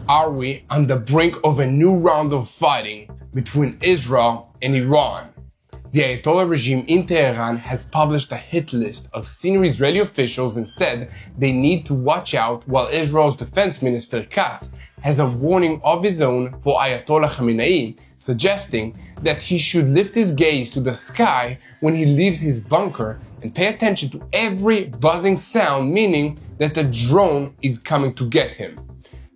Are we on the brink of a new round of fighting between Israel and Iran? The Ayatollah regime in Tehran has published a hit list of senior Israeli officials and said they need to watch out, while Israel's defense minister Katz has a warning of his own for Ayatollah Khamenei, suggesting that he should lift his gaze to the sky when he leaves his bunker and pay attention to every buzzing sound, meaning that a drone is coming to get him.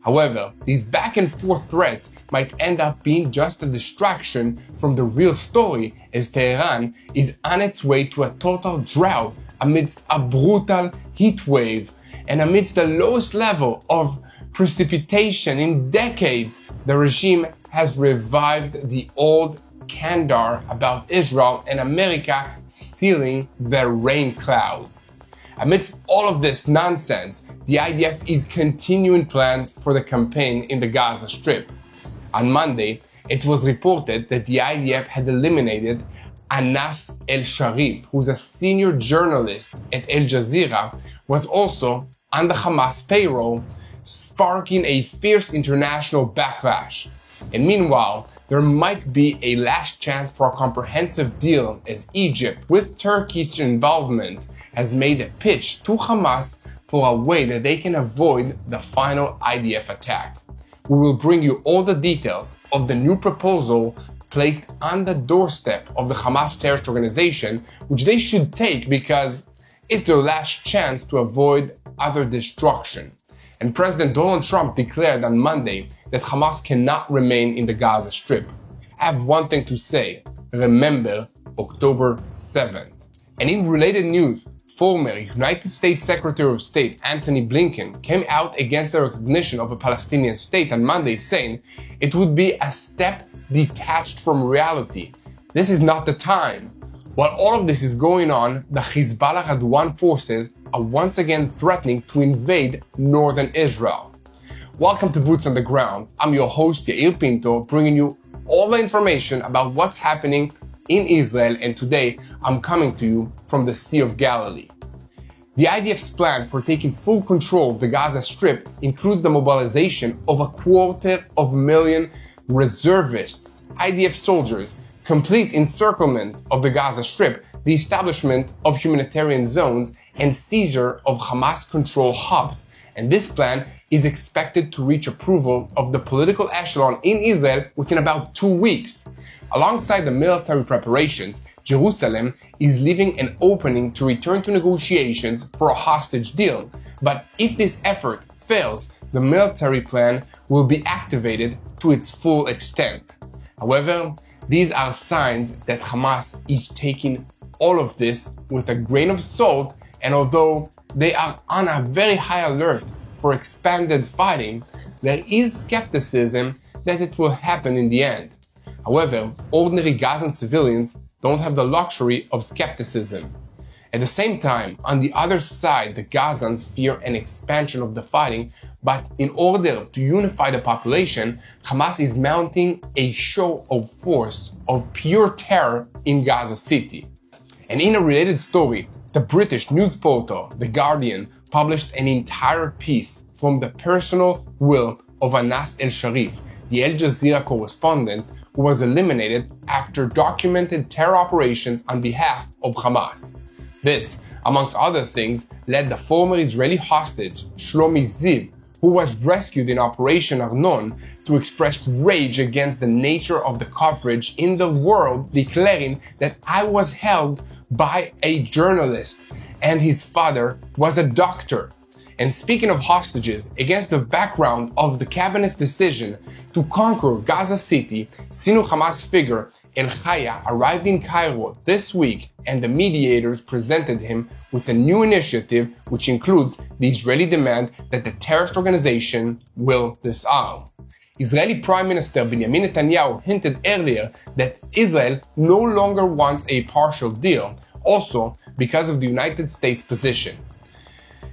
However, these back and forth threats might end up being just a distraction from the real story, as Tehran is on its way to a total drought amidst a brutal heat wave and amidst the lowest level of precipitation in decades. The regime has revived the old candor about Israel and America stealing their rain clouds. Amidst all of this nonsense, the IDF is continuing plans for the campaign in the Gaza Strip. On Monday, it was reported that the IDF had eliminated Anas El-Sharif, who's a senior journalist at Al Jazeera, was also on the Hamas payroll, sparking a fierce international backlash. And meanwhile, there might be a last chance for a comprehensive deal, as Egypt, with Turkey's involvement, has made a pitch to Hamas for a way that they can avoid the final IDF attack. We will bring you all the details of the new proposal placed on the doorstep of the Hamas terrorist organization, which they should take because it's their last chance to avoid other destruction. And President Donald Trump declared on Monday that Hamas cannot remain in the Gaza Strip. I have one thing to say: remember October 7th. And in related news, former United States Secretary of State Antony Blinken came out against the recognition of a Palestinian state on Monday, saying it would be a step detached from reality. This is not the time. While all of this is going on, the Hezbollah forces are once again threatening to invade northern Israel. Welcome to Boots on the Ground. I'm your host, Yair Pinto, bringing you all the information about what's happening in Israel, and today I'm coming to you from the Sea of Galilee. The IDF's plan for taking full control of the Gaza Strip includes the mobilization of 250,000 reservists, IDF soldiers, complete encirclement of the Gaza Strip, the establishment of humanitarian zones, and seizure of Hamas-controlled hubs. And this plan is expected to reach approval of the political echelon in Israel within about 2 weeks. Alongside the military preparations, Jerusalem is leaving an opening to return to negotiations for a hostage deal. But if this effort fails, the military plan will be activated to its full extent. However, these are signs that Hamas is taking all of this with a grain of salt, and although they are on a very high alert for expanded fighting, there is skepticism that it will happen in the end. However, ordinary Gazan civilians don't have the luxury of skepticism. At the same time, on the other side, the Gazans fear an expansion of the fighting, but in order to unify the population, Hamas is mounting a show of force of pure terror in Gaza City. And in a related story, the British news portal The Guardian published an entire piece from the personal will of Anas El-Sharif, the Al Jazeera correspondent who was eliminated after documented terror operations on behalf of Hamas. This, amongst other things, led the former Israeli hostage Shlomi Ziv, who was rescued in Operation Arnon, to express rage against the nature of the coverage in the world, declaring that I was held by a journalist and his father was a doctor. And speaking of hostages, against the background of the cabinet's decision to conquer Gaza City, senior Hamas figure El Khaya arrived in Cairo this week, and the mediators presented him with a new initiative which includes the Israeli demand that the terrorist organization will disarm. Israeli Prime Minister Benjamin Netanyahu hinted earlier that Israel no longer wants a partial deal, also because of the United States position.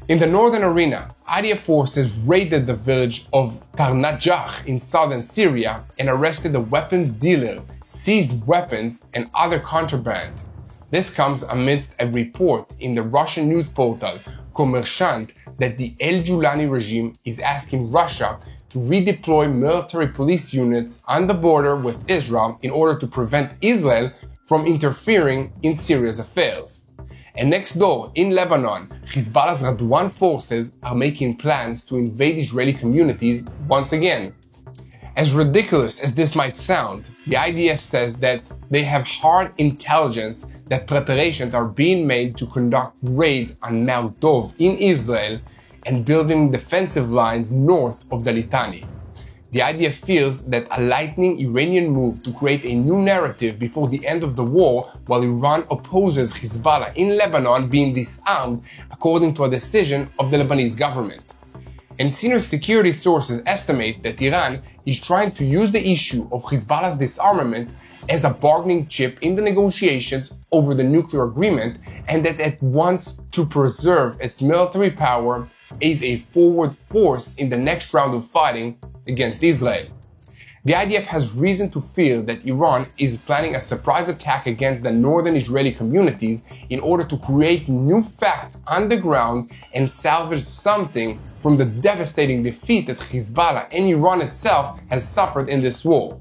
In the northern arena, IDF forces raided the village of Tarnajah in southern Syria and arrested a weapons dealer, seized weapons and other contraband. This comes amidst a report in the Russian news portal Kommersant that the El Julani regime is asking Russia to redeploy military police units on the border with Israel in order to prevent Israel from interfering in Syria's affairs. And next door, in Lebanon, Hezbollah's Radwan forces are making plans to invade Israeli communities once again. As ridiculous as this might sound, the IDF says that they have hard intelligence that preparations are being made to conduct raids on Mount Dov in Israel and building defensive lines north of the Litani. The IDF fears that a lightning Iranian move to create a new narrative before the end of the war while Iran opposes Hezbollah in Lebanon being disarmed according to a decision of the Lebanese government. And senior security sources estimate that Iran is trying to use the issue of Hezbollah's disarmament as a bargaining chip in the negotiations over the nuclear agreement, and that it wants to preserve its military power as a forward force in the next round of fighting against Israel. The IDF has reason to fear that Iran is planning a surprise attack against the northern Israeli communities in order to create new facts on the ground and salvage something from the devastating defeat that Hezbollah and Iran itself has suffered in this war.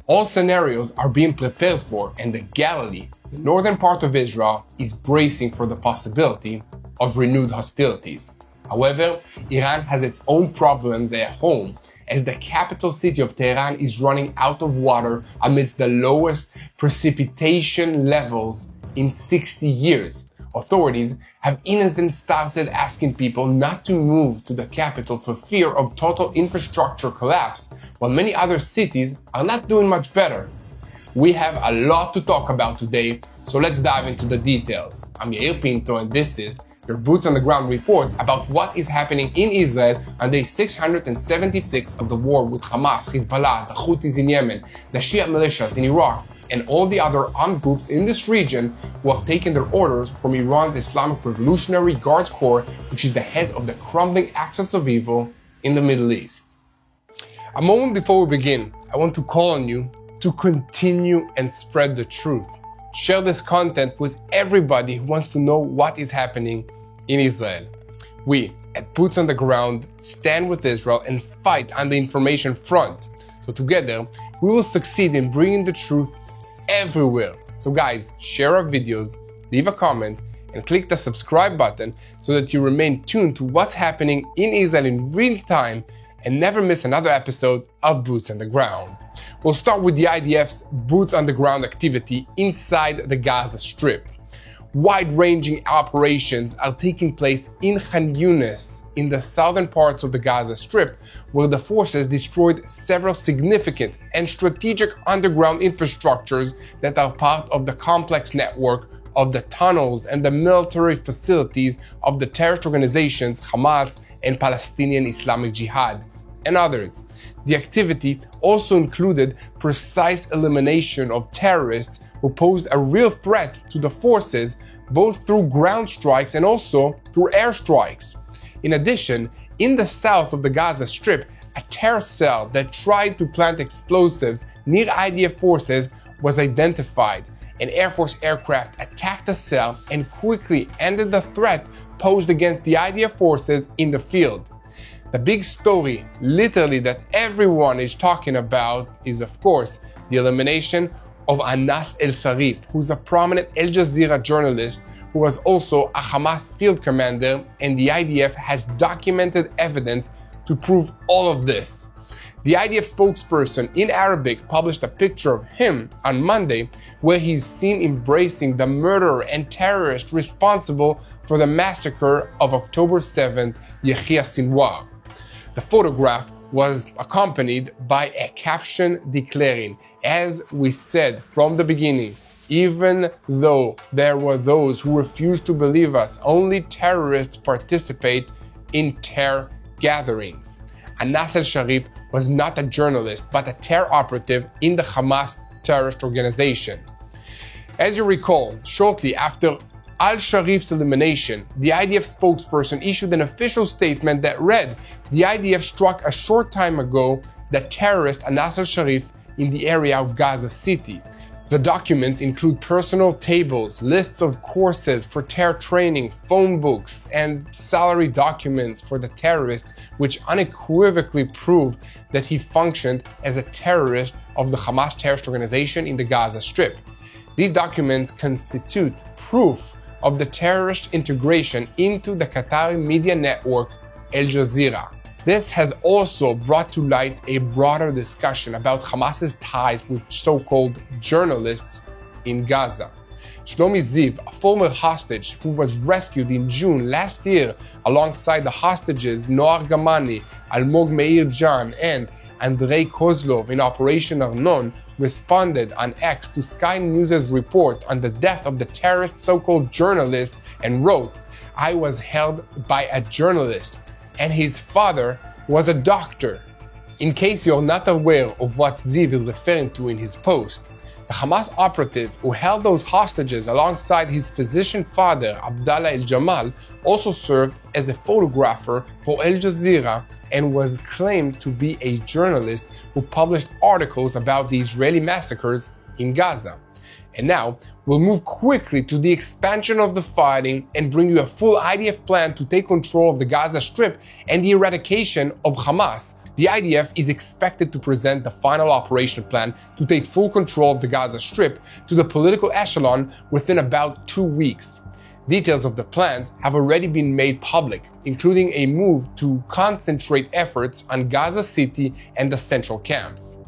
All scenarios are being prepared for, and the Galilee, the northern part of Israel, is bracing for the possibility of renewed hostilities. However, Iran has its own problems at home, as the capital city of Tehran is running out of water amidst the lowest precipitation levels in 60 years. Authorities have even started asking people not to move to the capital for fear of total infrastructure collapse, while many other cities are not doing much better. We have a lot to talk about today, so let's dive into the details. I'm Yair Pinto, and this is your Boots on the Ground report about what is happening in Israel on day 676 of the war with Hamas, Hezbollah, the Houthis in Yemen, the Shia militias in Iraq, and all the other armed groups in this region who have taken their orders from Iran's Islamic Revolutionary Guards Corps, which is the head of the crumbling axis of evil in the Middle East. A moment before we begin, I want to call on you to continue and spread the truth. Share this content with everybody who wants to know what is happening in Israel. We, at Boots on the Ground, stand with Israel and fight on the information front. So together, we will succeed in bringing the truth everywhere. So guys, share our videos, leave a comment, and click the subscribe button so that you remain tuned to what's happening in Israel in real time and never miss another episode of Boots on the Ground. We'll start with the IDF's Boots on the Ground activity inside the Gaza Strip. Wide-ranging operations are taking place in Khan Yunis, in the southern parts of the Gaza Strip, where the forces destroyed several significant and strategic underground infrastructures that are part of the complex network of the tunnels and the military facilities of the terrorist organizations Hamas and Palestinian Islamic Jihad, and others. The activity also included precise elimination of terrorists who posed a real threat to the forces, both through ground strikes and also through airstrikes. In addition, in the south of the Gaza Strip, a terror cell that tried to plant explosives near IDF forces was identified. An Air Force aircraft attacked the cell and quickly ended the threat posed against the IDF forces in the field. The big story, literally, that everyone is talking about is, of course, the elimination of Anas El-Sarif, who's a prominent Al Jazeera journalist who was also a Hamas field commander, and the IDF has documented evidence to prove all of this. The IDF spokesperson in Arabic published a picture of him on Monday where he's seen embracing the murderer and terrorist responsible for the massacre of October 7th, Yahya Sinwar. The photograph was accompanied by a caption declaring, "As we said from the beginning, even though there were those who refused to believe us, only terrorists participate in terror gatherings." Anas al-Sharif was not a journalist, but a terror operative in the Hamas terrorist organization. As you recall, shortly after al-Sharif's elimination, the IDF spokesperson issued an official statement that read, "The IDF struck a short time ago the terrorist Anas al-Sharif in the area of Gaza City. The documents include personal tables, lists of courses for terror training, phone books, and salary documents for the terrorist, which unequivocally prove that he functioned as a terrorist of the Hamas terrorist organization in the Gaza Strip. These documents constitute proof of the terrorist integration into the Qatari media network Al Jazeera. This has also brought to light a broader discussion about Hamas's ties with so-called journalists in Gaza. Shlomi Ziv, a former hostage who was rescued in June last year alongside the hostages Noar Gamani, Almog Meir Jan, and Andrei Kozlov in Operation Arnon, responded on X to Sky News' report on the death of the terrorist so-called journalist and wrote, "I was held by a journalist, and his father was a doctor." In case you're not aware of what Ziv is referring to in his post, the Hamas operative who held those hostages alongside his physician father, Abdallah El-Jamal, also served as a photographer for Al Jazeera and was claimed to be a journalist who published articles about the Israeli massacres in Gaza. And now, we'll move quickly to the expansion of the fighting and bring you a full IDF plan to take control of the Gaza Strip and the eradication of Hamas. The IDF is expected to present the final operation plan to take full control of the Gaza Strip to the political echelon within about 2 weeks. Details of the plans have already been made public, including a move to concentrate efforts on Gaza City and the central camps.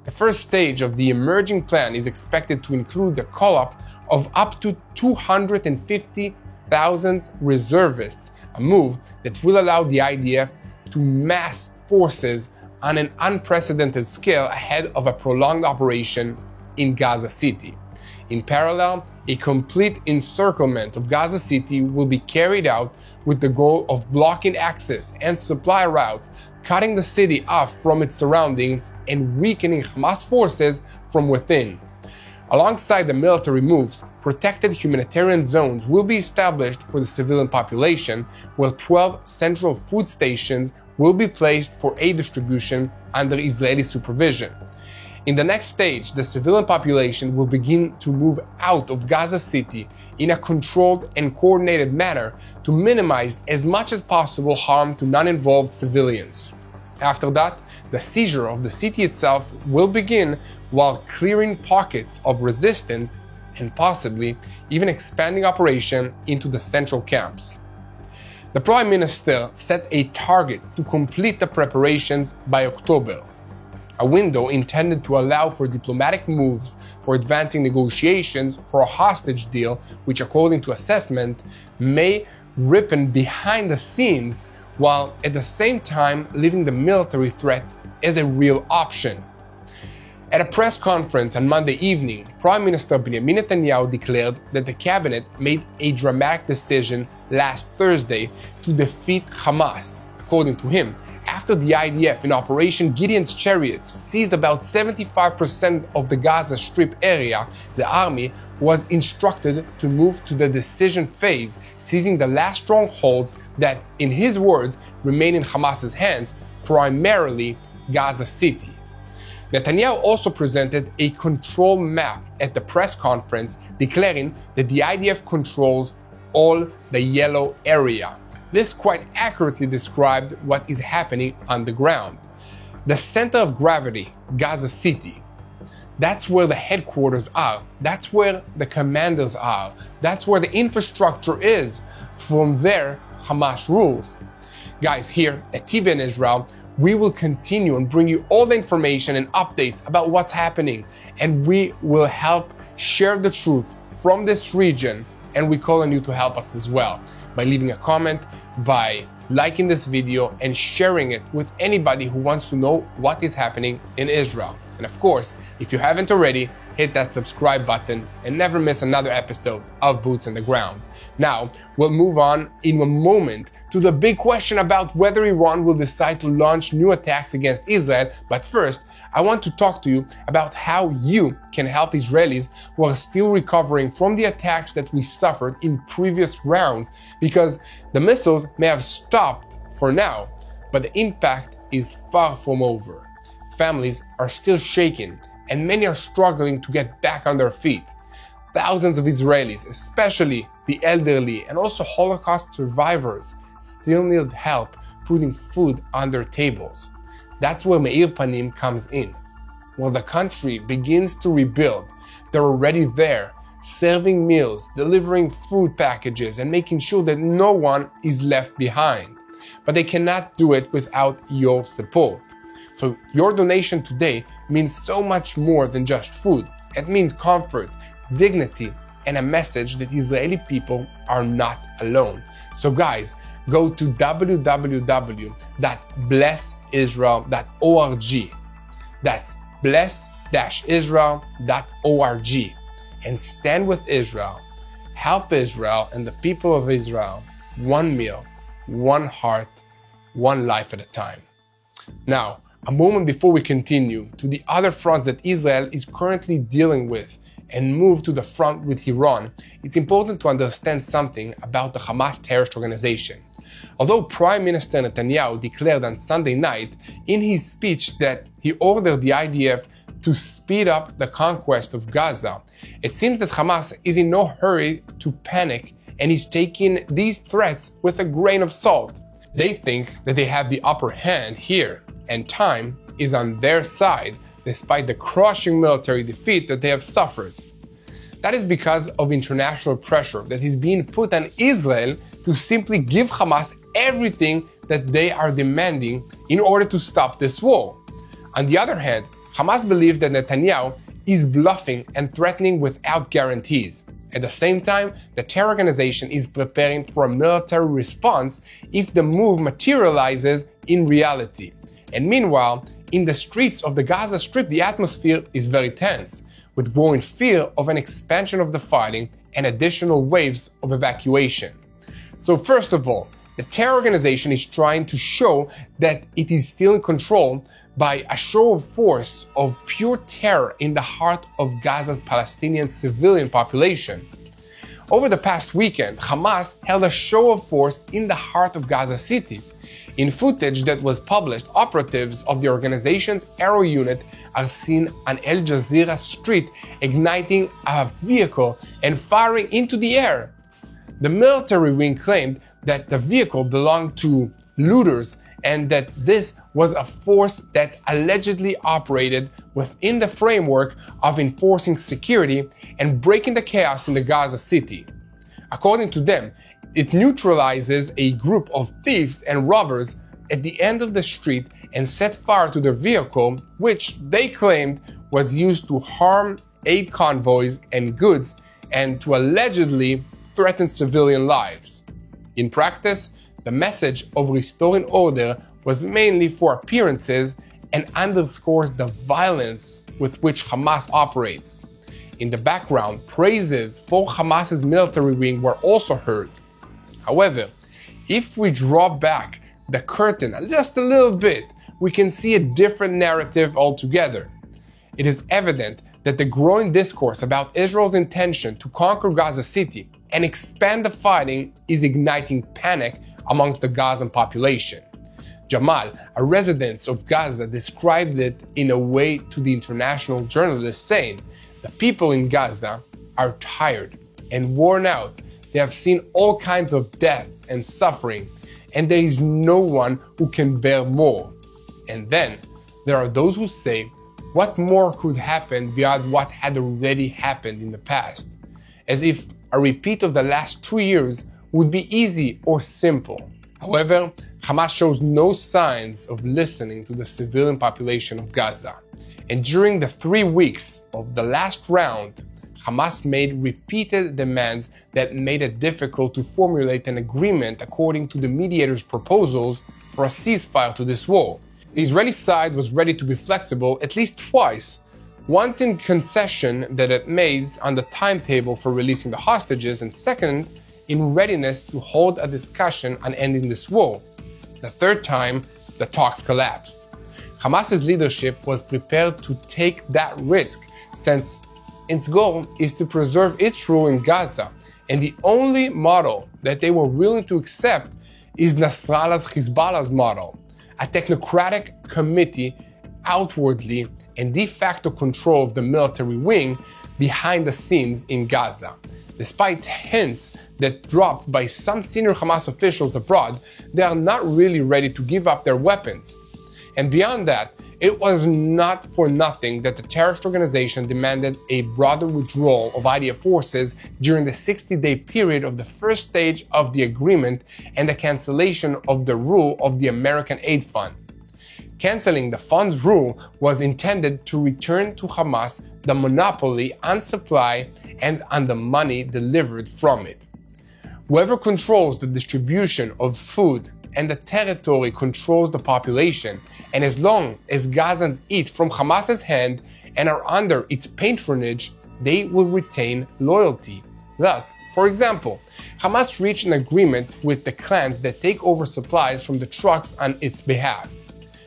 The first stage of the emerging plan is expected to include the call-up of up to 250,000 reservists, a move that will allow the IDF to mass forces on an unprecedented scale ahead of a prolonged operation in Gaza City. In parallel, a complete encirclement of Gaza City will be carried out with the goal of blocking access and supply routes, cutting the city off from its surroundings and weakening Hamas forces from within. Alongside the military moves, protected humanitarian zones will be established for the civilian population, while 12 central food stations will be placed for aid distribution under Israeli supervision. In the next stage, the civilian population will begin to move out of Gaza City in a controlled and coordinated manner to minimize as much as possible harm to non-involved civilians. After that, the seizure of the city itself will begin while clearing pockets of resistance and possibly even expanding operation into the central camps. The Prime Minister set a target to complete the preparations by October, a window intended to allow for diplomatic moves for advancing negotiations for a hostage deal, which according to assessment may ripen behind the scenes while at the same time leaving the military threat as a real option. At a press conference on Monday evening, Prime Minister Benjamin Netanyahu declared that the cabinet made a dramatic decision last Thursday to defeat Hamas. According to him, after the IDF in Operation Gideon's Chariots seized about 75% of the Gaza Strip area, the army was instructed to move to the decision phase, seizing the last strongholds that, in his words, remain in Hamas's hands, primarily Gaza City. Netanyahu also presented a control map at the press conference, declaring that the IDF controls all the yellow area. This quite accurately described what is happening on the ground. The center of gravity, Gaza City, that's where the headquarters are. That's where the commanders are. That's where the infrastructure is. From there, Hamas rules. Guys, here at TBN Israel, we will continue and bring you all the information and updates about what's happening. And we will help share the truth from this region. And we call on you to help us as well by leaving a comment, by liking this video and sharing it with anybody who wants to know what is happening in Israel. And of course, if you haven't already, hit that subscribe button and never miss another episode of Boots on the Ground. Now, we'll move on in a moment to the big question about whether Iran will decide to launch new attacks against Israel. But first, I want to talk to you about how you can help Israelis who are still recovering from the attacks that we suffered in previous rounds, because the missiles may have stopped for now, but the impact is far from over. Families are still shaken, and many are struggling to get back on their feet. Thousands of Israelis, especially the elderly and also Holocaust survivors, still need help putting food on their tables. That's where Meir Panim comes in. While the country begins to rebuild, they're already there, serving meals, delivering food packages, and making sure that no one is left behind. But they cannot do it without your support. So your donation today means so much more than just food. It means comfort, dignity, and a message that Israeli people are not alone. So guys, go to www.blessisrael.org. That's bless-israel.org. And stand with Israel. Help Israel and the people of Israel. One meal, one heart, one life at a time. Now, a moment before we continue to the other fronts that Israel is currently dealing with and move to the front with Iran, it's important to understand something about the Hamas terrorist organization. Although Prime Minister Netanyahu declared on Sunday night in his speech that he ordered the IDF to speed up the conquest of Gaza, it seems that Hamas is in no hurry to panic and is taking these threats with a grain of salt. They think that they have the upper hand here, and time is on their side despite the crushing military defeat that they have suffered. That is because of international pressure that is being put on Israel to simply give Hamas everything that they are demanding in order to stop this war. On the other hand, Hamas believes that Netanyahu is bluffing and threatening without guarantees. At the same time, the terror organization is preparing for a military response if the move materializes in reality. And meanwhile, in the streets of the Gaza Strip, the atmosphere is very tense, with growing fear of an expansion of the fighting and additional waves of evacuation. So first of all, the terror organization is trying to show that it is still in control by a show of force of pure terror in the heart of Gaza's Palestinian civilian population. Over the past weekend, Hamas held a show of force in the heart of Gaza City. In footage that was published, operatives of the organization's Arrow unit are seen on Al Jazeera Street igniting a vehicle and firing into the air. The military wing claimed that the vehicle belonged to looters and that this was a force that allegedly operated within the framework of enforcing security and breaking the chaos in the Gaza City. According to them, it neutralizes a group of thieves and robbers at the end of the street and set fire to their vehicle, which they claimed was used to harm aid convoys and goods and to allegedly threaten civilian lives. In practice, the message of restoring order was mainly for appearances and underscores the violence with which Hamas operates. In the background, praises for Hamas's military wing were also heard. However, if we draw back the curtain just a little bit, we can see a different narrative altogether. It is evident that the growing discourse about Israel's intention to conquer Gaza City and expand the fighting is igniting panic amongst the Gazan population. Jamal, a resident of Gaza, described it in a way to the international journalist, saying, "The people in Gaza are tired and worn out. They have seen all kinds of deaths and suffering, and there is no one who can bear more." And then there are those who say, what more could happen beyond what had already happened in the past? As if a repeat of the last 2 years would be easy or simple. However, Hamas shows no signs of listening to the civilian population of Gaza. And during the 3 weeks of the last round, Hamas made repeated demands that made it difficult to formulate an agreement according to the mediators' proposals for a ceasefire to this war. The Israeli side was ready to be flexible at least twice, once in concession that it made on the timetable for releasing the hostages, and second, in readiness to hold a discussion on ending this war. The third time, the talks collapsed. Hamas's leadership was prepared to take that risk, since its goal is to preserve its rule in Gaza, and the only model that they were willing to accept is Nasrallah's Hezbollah's model, a technocratic committee outwardly and de facto control of the military wing behind the scenes in Gaza. Despite hints that dropped by some senior Hamas officials abroad, they are not really ready to give up their weapons. And beyond that, it was not for nothing that the terrorist organization demanded a broader withdrawal of IDF forces during the 60-day period of the first stage of the agreement and the cancellation of the rule of the American Aid Fund. Canceling the fund's rule was intended to return to Hamas the monopoly on supply and on the money delivered from it. Whoever controls the distribution of food and the territory controls the population, and as long as Gazans eat from Hamas's hand and are under its patronage, they will retain loyalty. Thus, for example, Hamas reached an agreement with the clans that take over supplies from the trucks on its behalf.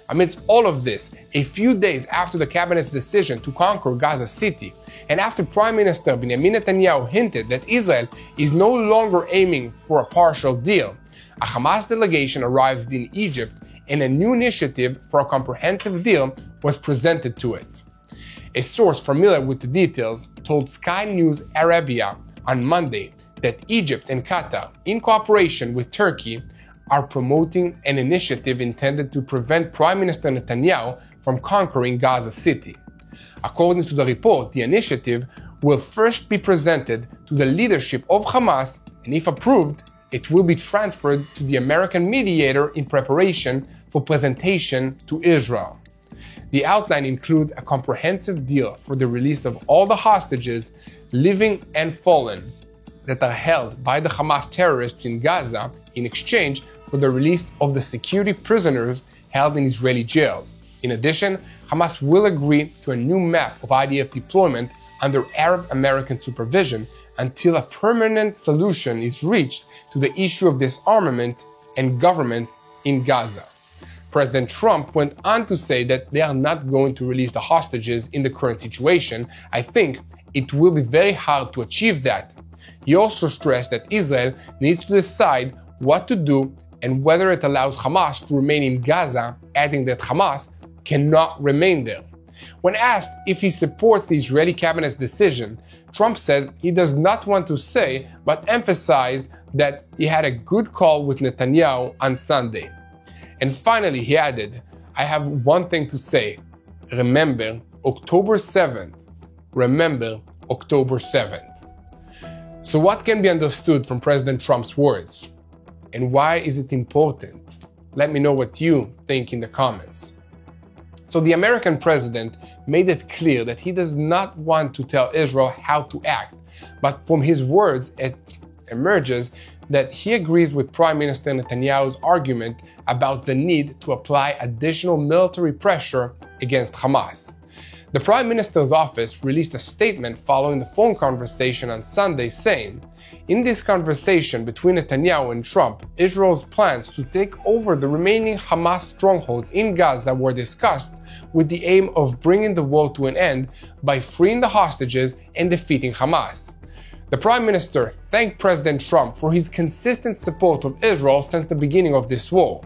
Amidst all of this, a few days after the cabinet's decision to conquer Gaza City, and after Prime Minister Benjamin Netanyahu hinted that Israel is no longer aiming for a partial deal, a Hamas delegation arrived in Egypt and a new initiative for a comprehensive deal was presented to it. A source familiar with the details told Sky News Arabia on Monday that Egypt and Qatar, in cooperation with Turkey, are promoting an initiative intended to prevent Prime Minister Netanyahu from conquering Gaza City. According to the report, the initiative will first be presented to the leadership of Hamas, and if approved, it will be transferred to the American mediator in preparation for presentation to Israel. The outline includes a comprehensive deal for the release of all the hostages, living and fallen, that are held by the Hamas terrorists in Gaza in exchange for the release of the security prisoners held in Israeli jails. In addition, Hamas will agree to a new map of IDF deployment under Arab-American supervision until a permanent solution is reached to the issue of disarmament and governments in Gaza. President Trump went on to say that they are not going to release the hostages in the current situation. I think it will be very hard to achieve that. He also stressed that Israel needs to decide what to do and whether it allows Hamas to remain in Gaza, adding that Hamas cannot remain there. When asked if he supports the Israeli cabinet's decision, Trump said he does not want to say, but emphasized that he had a good call with Netanyahu on Sunday. And finally, he added, "I have one thing to say. Remember October 7th. Remember October 7th." So what can be understood from President Trump's words? And why is it important? Let me know what you think in the comments. So the American president made it clear that he does not want to tell Israel how to act, but from his words it emerges that he agrees with Prime Minister Netanyahu's argument about the need to apply additional military pressure against Hamas. The Prime Minister's office released a statement following the phone conversation on Sunday saying, "In this conversation between Netanyahu and Trump, Israel's plans to take over the remaining Hamas strongholds in Gaza were discussed with the aim of bringing the war to an end by freeing the hostages and defeating Hamas." The Prime Minister thanked President Trump for his consistent support of Israel since the beginning of this war.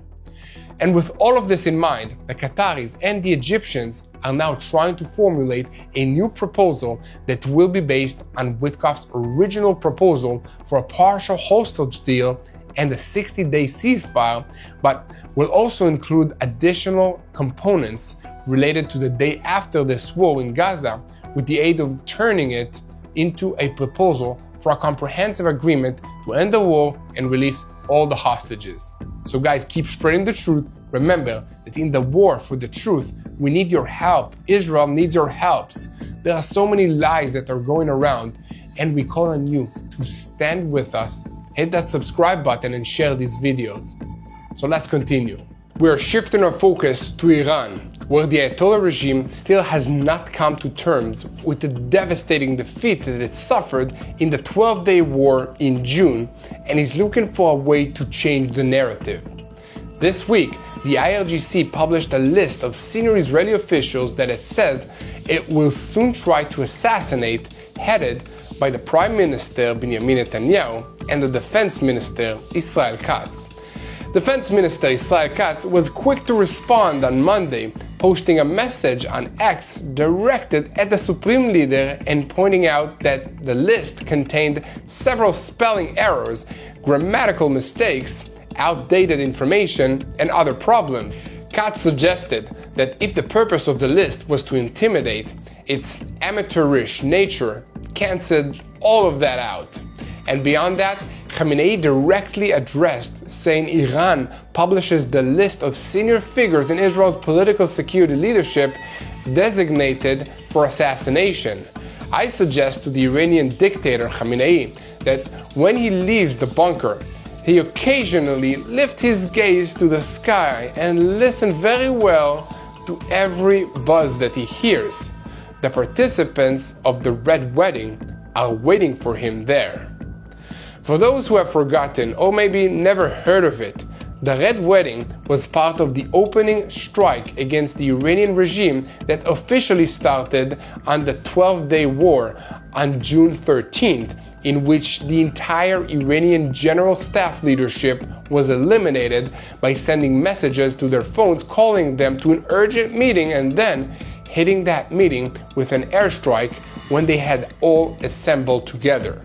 And with all of this in mind, the Qataris and the Egyptians are now trying to formulate a new proposal that will be based on Witkoff's original proposal for a partial hostage deal and a 60-day ceasefire, but will also include additional components related to the day after this war in Gaza, with the aid of turning it into a proposal for a comprehensive agreement to end the war and release all the hostages. So guys, keep spreading the truth. Remember that in the war for the truth, we need your help. Israel needs your helps. There are so many lies that are going around, and we call on you to stand with us. Hit that subscribe button and share these videos. So let's continue. We are shifting our focus to Iran, where the Ayatollah regime still has not come to terms with the devastating defeat that it suffered in the 12-day war in June, and is looking for a way to change the narrative. This week, the IRGC published a list of senior Israeli officials that it says it will soon try to assassinate, headed by the Prime Minister Benjamin Netanyahu and the Defense Minister Israel Katz. Defense Minister Israel Katz was quick to respond on Monday, posting a message on X directed at the Supreme Leader and pointing out that the list contained several spelling errors, grammatical mistakes, outdated information, and other problems. Katz suggested that if the purpose of the list was to intimidate, its amateurish nature cancelled all of that out. And beyond that, Khamenei directly addressed, saying Iran publishes the list of senior figures in Israel's political security leadership designated for assassination. I suggest to the Iranian dictator Khamenei that when he leaves the bunker, he occasionally lift his gaze to the sky and listen very well to every buzz that he hears. The participants of the Red Wedding are waiting for him there. For those who have forgotten or maybe never heard of it, the Red Wedding was part of the opening strike against the Iranian regime that officially started on the 12-day war on June 13th, in which the entire Iranian general staff leadership was eliminated by sending messages to their phones calling them to an urgent meeting and then hitting that meeting with an airstrike when they had all assembled together.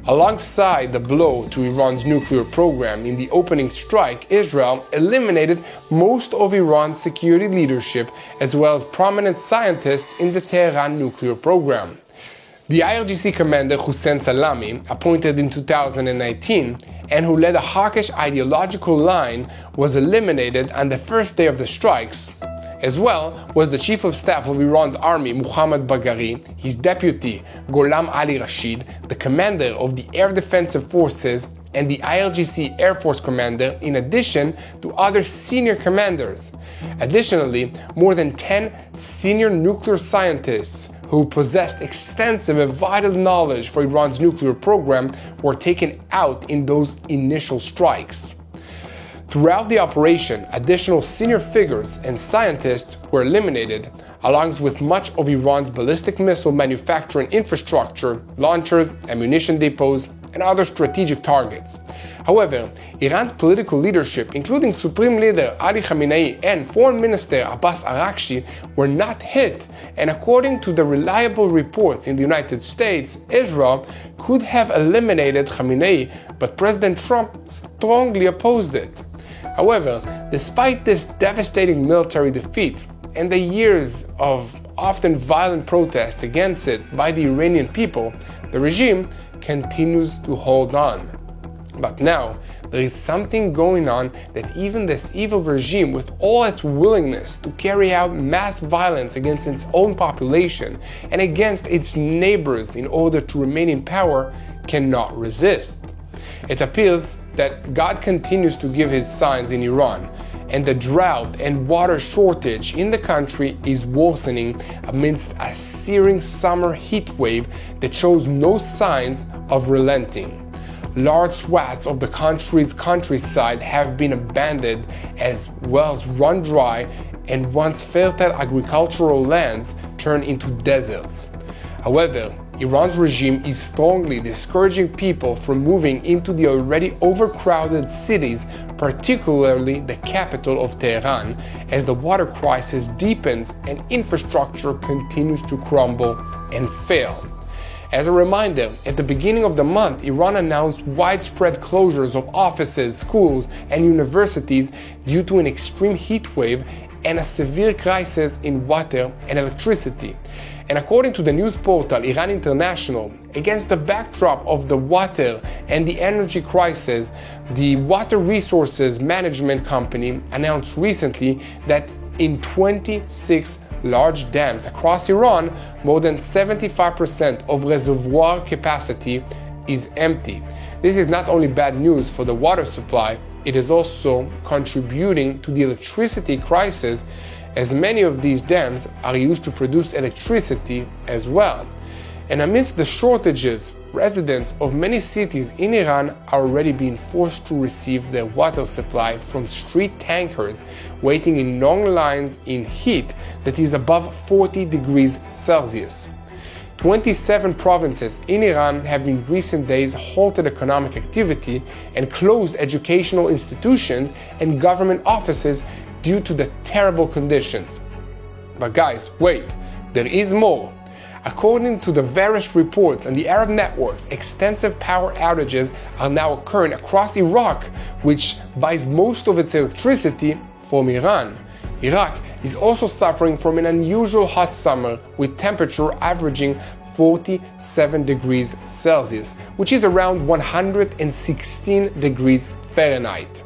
Alongside the blow to Iran's nuclear program in the opening strike, Israel eliminated most of Iran's security leadership as well as prominent scientists in the Tehran nuclear program. The IRGC commander Hossein Salami, appointed in 2019 and who led a hawkish ideological line, was eliminated on the first day of the strikes. As well was the chief of staff of Iran's army, Muhammad Bagheri, his deputy, Gholam Ali Rashid, the commander of the Air Defensive Forces, and the IRGC Air Force commander, in addition to other senior commanders. Additionally, more than 10 senior nuclear scientists who possessed extensive and vital knowledge for Iran's nuclear program were taken out in those initial strikes. Throughout the operation, additional senior figures and scientists were eliminated, along with much of Iran's ballistic missile manufacturing infrastructure, launchers, ammunition depots, and other strategic targets. However, Iran's political leadership, including Supreme Leader Ali Khamenei and Foreign Minister Abbas Araghchi, were not hit, and according to the reliable reports in the United States, Israel could have eliminated Khamenei, but President Trump strongly opposed it. However, despite this devastating military defeat and the years of often violent protest against it by the Iranian people, the regime continues to hold on. But now, there is something going on that even this evil regime, with all its willingness to carry out mass violence against its own population and against its neighbors in order to remain in power, cannot resist. It appears that God continues to give his signs in Iran, and the drought and water shortage in the country is worsening amidst a searing summer heat wave that shows no signs of relenting. Large swaths of the country's countryside have been abandoned as wells run dry, and once fertile agricultural lands turn into deserts. However, Iran's regime is strongly discouraging people from moving into the already overcrowded cities, particularly the capital of Tehran, as the water crisis deepens and infrastructure continues to crumble and fail. As a reminder, at the beginning of the month, Iran announced widespread closures of offices, schools, and universities due to an extreme heat wave and a severe crisis in water and electricity. And according to the news portal Iran International, against the backdrop of the water and the energy crisis, the Water Resources Management Company announced recently that in 26 large dams across Iran, more than 75% of reservoir capacity is empty. This is not only bad news for the water supply, it is also contributing to the electricity crisis, as many of these dams are used to produce electricity as well. And amidst the shortages, residents of many cities in Iran are already being forced to receive their water supply from street tankers, waiting in long lines in heat that is above 40 degrees Celsius. 27 provinces in Iran have in recent days halted economic activity and closed educational institutions and government offices due to the terrible conditions. But guys, wait, there is more. According to the various reports and the Arab networks, extensive power outages are now occurring across Iraq, which buys most of its electricity from Iran. Iraq is also suffering from an unusual hot summer with temperature averaging 47 degrees Celsius, which is around 116 degrees Fahrenheit.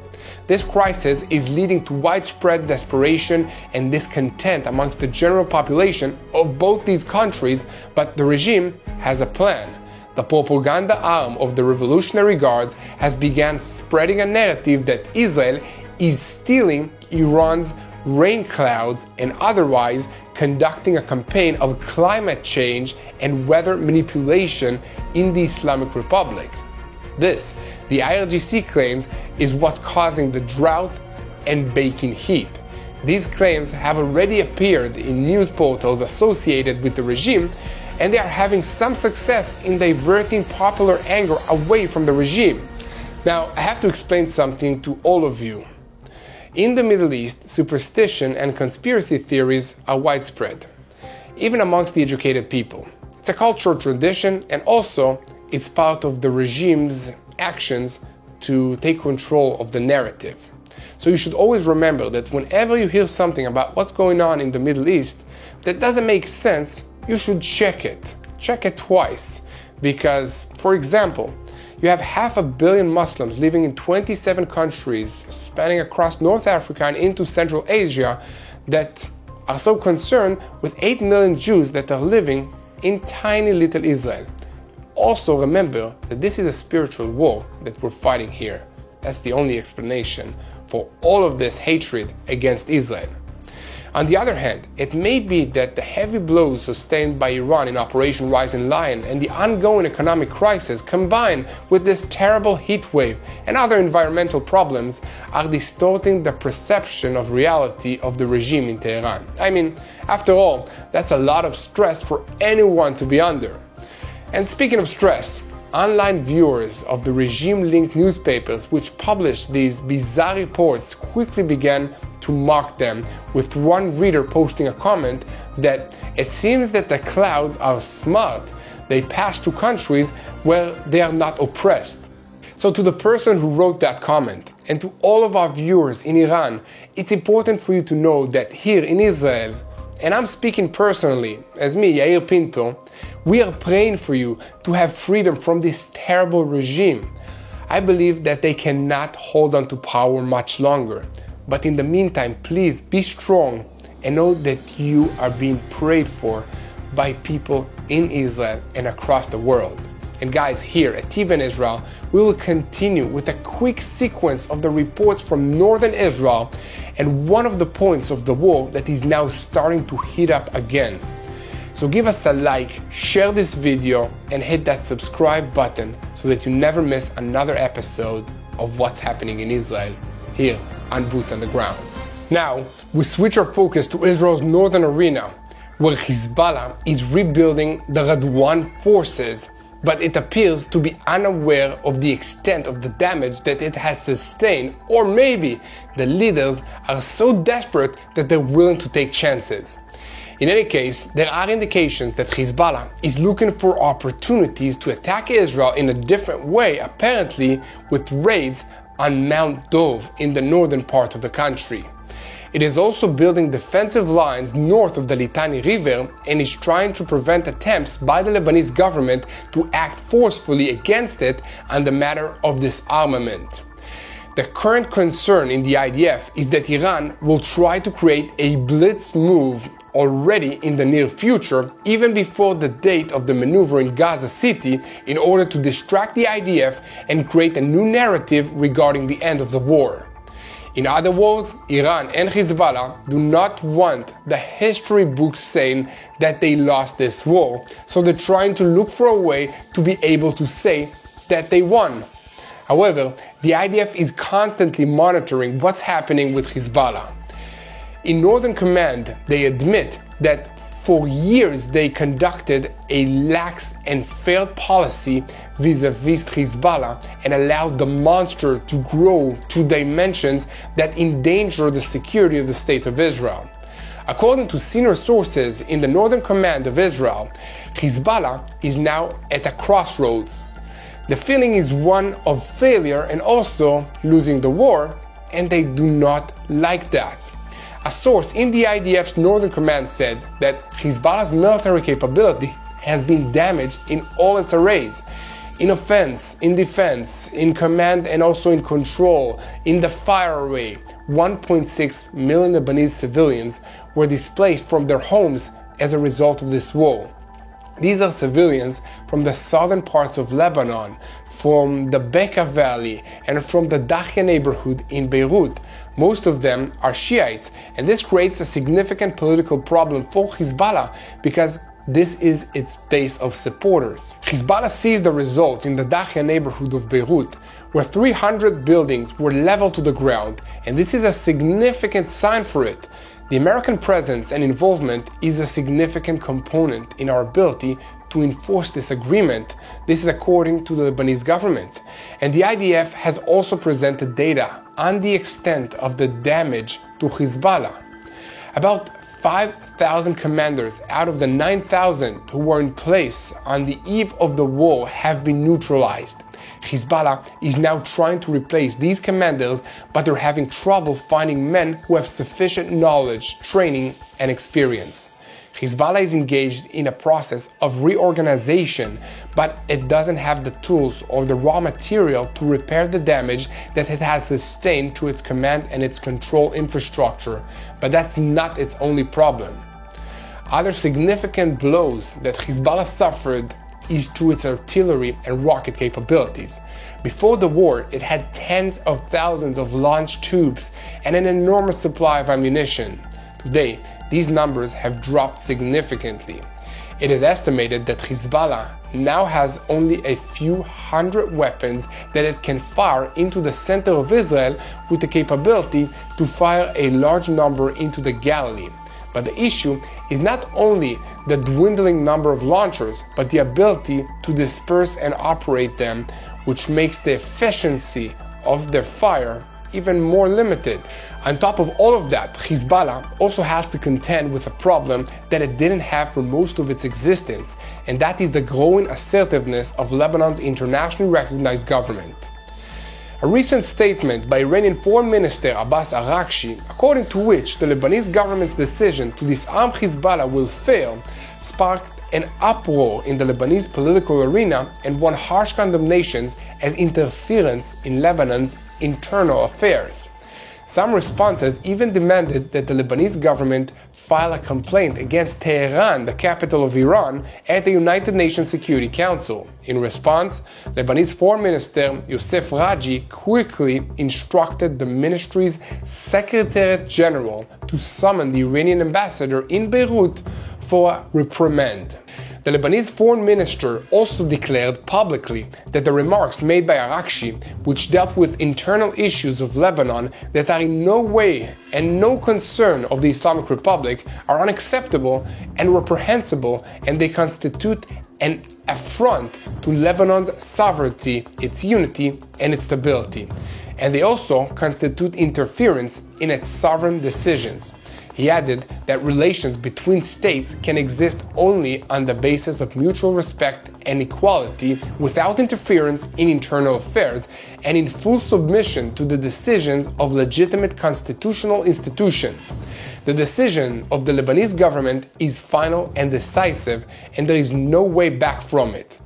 This crisis is leading to widespread desperation and discontent amongst the general population of both these countries, but the regime has a plan. The propaganda arm of the Revolutionary Guards has begun spreading a narrative that Israel is stealing Iran's rain clouds and otherwise conducting a campaign of climate change and weather manipulation in the Islamic Republic. This, the IRGC claims, is what's causing the drought and baking heat. These claims have already appeared in news portals associated with the regime, and they are having some success in diverting popular anger away from the regime. Now, I have to explain something to all of you. In the Middle East, superstition and conspiracy theories are widespread, even amongst the educated people. It's a cultural tradition, and also it's part of the regime's actions to take control of the narrative. So you should always remember that whenever you hear something about what's going on in the Middle East that doesn't make sense, you should check it. Check it twice. Because, for example, you have 500 million Muslims living in 27 countries spanning across North Africa and into Central Asia that are so concerned with 8 million Jews that are living in tiny little Israel. Also remember that this is a spiritual war that we're fighting here. That's the only explanation for all of this hatred against Israel. On the other hand, it may be that the heavy blows sustained by Iran in Operation Rising Lion and the ongoing economic crisis combined with this terrible heat wave and other environmental problems are distorting the perception of reality of the regime in Tehran. I mean, after all, that's a lot of stress for anyone to be under. And speaking of stress, online viewers of the regime-linked newspapers which published these bizarre reports quickly began to mock them, with one reader posting a comment that it seems that the clouds are smart. They pass to countries where they are not oppressed. So to the person who wrote that comment, and to all of our viewers in Iran, it's important for you to know that here in Israel, and I'm speaking personally, as me, Yair Pinto, we are praying for you to have freedom from this terrible regime. I believe that they cannot hold on to power much longer. But in the meantime, please be strong and know that you are being prayed for by people in Israel and across the world. And guys, here at TBN Israel, we will continue with a quick sequence of the reports from northern Israel and one of the points of the war that is now starting to heat up again. So give us a like, share this video, and hit that subscribe button so that you never miss another episode of what's happening in Israel here on Boots on the Ground. Now, we switch our focus to Israel's northern arena, where Hezbollah is rebuilding the Radwan forces, but it appears to be unaware of the extent of the damage that it has sustained, or maybe the leaders are so desperate that they're willing to take chances. In any case, there are indications that Hezbollah is looking for opportunities to attack Israel in a different way, apparently with raids on Mount Dov in the northern part of the country. It is also building defensive lines north of the Litani River and is trying to prevent attempts by the Lebanese government to act forcefully against it on the matter of disarmament. The current concern in the IDF is that Iran will try to create a blitz move already in the near future, even before the date of the maneuver in Gaza City, in order to distract the IDF and create a new narrative regarding the end of the war. In other words, Iran and Hezbollah do not want the history books saying that they lost this war, so they're trying to look for a way to be able to say that they won. However, the IDF is constantly monitoring what's happening with Hezbollah. In Northern Command, they admit that for years they conducted a lax and failed policy vis-a-vis Hezbollah and allowed the monster to grow to dimensions that endanger the security of the State of Israel. According to senior sources in the Northern Command of Israel, Hezbollah is now at a crossroads. The feeling is one of failure and also losing the war, and they do not like that. A source in the IDF's Northern Command said that Hezbollah's military capability has been damaged in all its arrays. In offense, in defense, in command and also in control, in the fire array. 1.6 million Lebanese civilians were displaced from their homes as a result of this war. These are civilians from the southern parts of Lebanon, from the Bekaa Valley, and from the Dahya neighborhood in Beirut. Most of them are Shiites, and this creates a significant political problem for Hezbollah because this is its base of supporters. Hezbollah sees the results in the Dahya neighborhood of Beirut, where 300 buildings were leveled to the ground, and this is a significant sign for it. The American presence and involvement is a significant component in our ability to enforce this agreement. This is according to the Lebanese government. And the IDF has also presented data on the extent of the damage to Hezbollah. About 5,000 commanders out of the 9,000 who were in place on the eve of the war have been neutralized. Hezbollah is now trying to replace these commanders, but they're having trouble finding men who have sufficient knowledge, training, and experience. Hezbollah is engaged in a process of reorganization, but it doesn't have the tools or the raw material to repair the damage that it has sustained to its command and its control infrastructure. But that's not its only problem. Other significant blows that Hezbollah suffered is to its artillery and rocket capabilities. Before the war, it had tens of thousands of launch tubes and an enormous supply of ammunition. Today, these numbers have dropped significantly. It is estimated that Hezbollah now has only a few hundred weapons that it can fire into the center of Israel with the capability to fire a large number into the Galilee. But the issue is not only the dwindling number of launchers, but the ability to disperse and operate them, which makes the efficiency of their fire even more limited. On top of all of that, Hezbollah also has to contend with a problem that it didn't have for most of its existence, and that is the growing assertiveness of Lebanon's internationally recognized government. A recent statement by Iranian Foreign Minister Abbas Araghchi, according to which the Lebanese government's decision to disarm Hezbollah will fail, sparked an uproar in the Lebanese political arena and won harsh condemnations as interference in Lebanon's internal affairs. Some responses even demanded that the Lebanese government file a complaint against Tehran, the capital of Iran, at the United Nations Security Council. In response, Lebanese Foreign Minister Youssef Raji quickly instructed the ministry's Secretariat General to summon the Iranian ambassador in Beirut for a reprimand. The Lebanese foreign minister also declared publicly that the remarks made by Araghchi, which dealt with internal issues of Lebanon that are in no way and no concern of the Islamic Republic, are unacceptable and reprehensible, and they constitute an affront to Lebanon's sovereignty, its unity, and its stability. And they also constitute interference in its sovereign decisions. He added that relations between states can exist only on the basis of mutual respect and equality without interference in internal affairs and in full submission to the decisions of legitimate constitutional institutions. The decision of the Lebanese government is final and decisive, and there is no way back from it.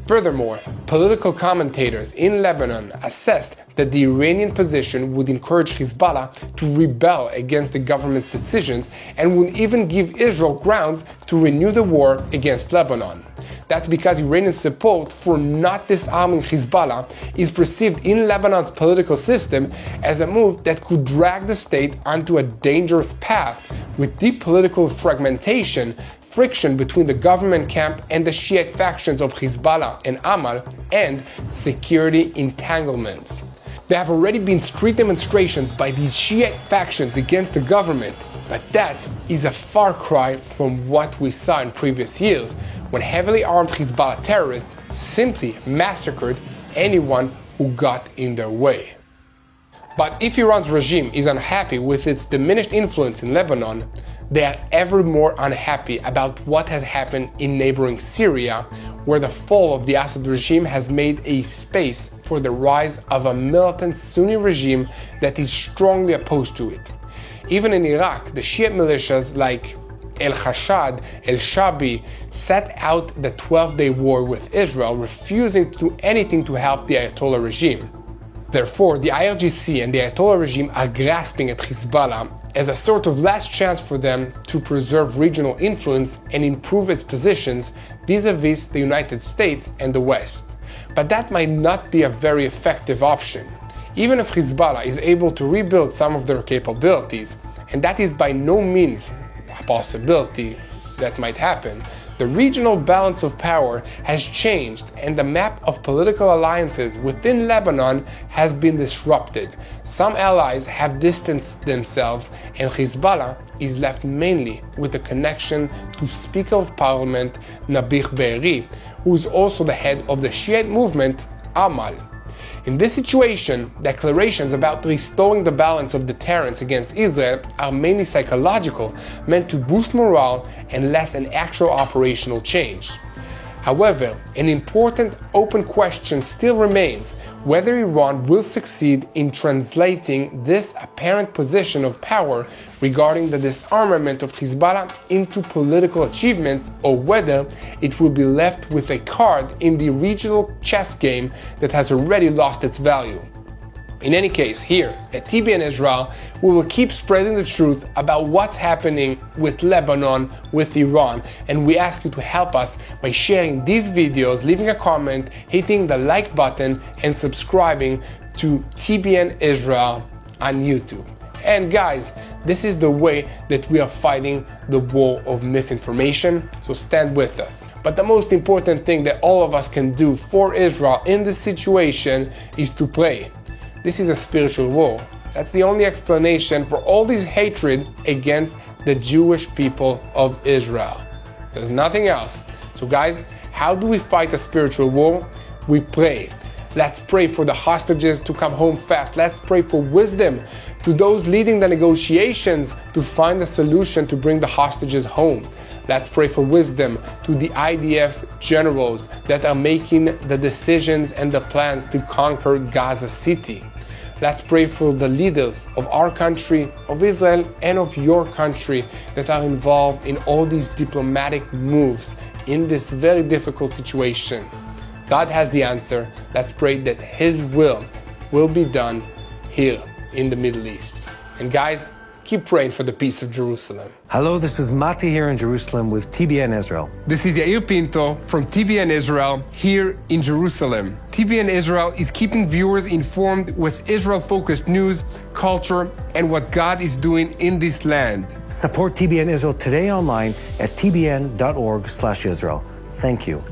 Furthermore, political commentators in Lebanon assessed that the Iranian position would encourage Hezbollah to rebel against the government's decisions and would even give Israel grounds to renew the war against Lebanon. That's because Iranian support for not disarming Hezbollah is perceived in Lebanon's political system as a move that could drag the state onto a dangerous path with deep political fragmentation, friction between the government camp and the Shiite factions of Hezbollah and Amal, and security entanglements. There have already been street demonstrations by these Shiite factions against the government, but that is a far cry from what we saw in previous years, when heavily armed Hezbollah terrorists simply massacred anyone who got in their way. But if Iran's regime is unhappy with its diminished influence in Lebanon, they are ever more unhappy about what has happened in neighboring Syria, where the fall of the Assad regime has made a space for the rise of a militant Sunni regime that is strongly opposed to it. Even in Iraq, the Shiite militias like El-Khashad, El-Shabi set out the 12-day war with Israel, refusing to do anything to help the Ayatollah regime. Therefore, the IRGC and the Ayatollah regime are grasping at Hezbollah as a sort of last chance for them to preserve regional influence and improve its positions vis-a-vis the United States and the West. But that might not be a very effective option. Even if Hezbollah is able to rebuild some of their capabilities, and that is by no means a possibility that might happen, the regional balance of power has changed and the map of political alliances within Lebanon has been disrupted. Some allies have distanced themselves and Hezbollah is left mainly with a connection to Speaker of Parliament Nabih Berri, who is also the head of the Shiite movement Amal. In this situation, declarations about restoring the balance of deterrence against Israel are mainly psychological, meant to boost morale and less an actual operational change. However, an important open question still remains whether Iran will succeed in translating this apparent position of power regarding the disarmament of Hezbollah into political achievements, or whether it will be left with a card in the regional chess game that has already lost its value. In any case, here at TBN Israel, we will keep spreading the truth about what's happening with Lebanon, with Iran, and we ask you to help us by sharing these videos, leaving a comment, hitting the like button, and subscribing to TBN Israel on YouTube. And guys, this is the way that we are fighting the war of misinformation, so stand with us. But the most important thing that all of us can do for Israel in this situation is to pray. This is a spiritual war. That's the only explanation for all this hatred against the Jewish people of Israel. There's nothing else. So guys, how do we fight a spiritual war? We pray. Let's pray for the hostages to come home fast. Let's pray for wisdom to those leading the negotiations to find a solution to bring the hostages home. Let's pray for wisdom to the IDF generals that are making the decisions and the plans to conquer Gaza City. Let's pray for the leaders of our country, of Israel, and of your country that are involved in all these diplomatic moves in this very difficult situation. God has the answer. Let's pray that His will be done here in the Middle East. And guys, keep praying for the peace of Jerusalem. Hello, this is Mati here in Jerusalem with TBN Israel. This is Yair Pinto from TBN Israel here in Jerusalem. TBN Israel is keeping viewers informed with Israel-focused news, culture, and what God is doing in this land. Support TBN Israel today online at tbn.org/Israel. Thank you.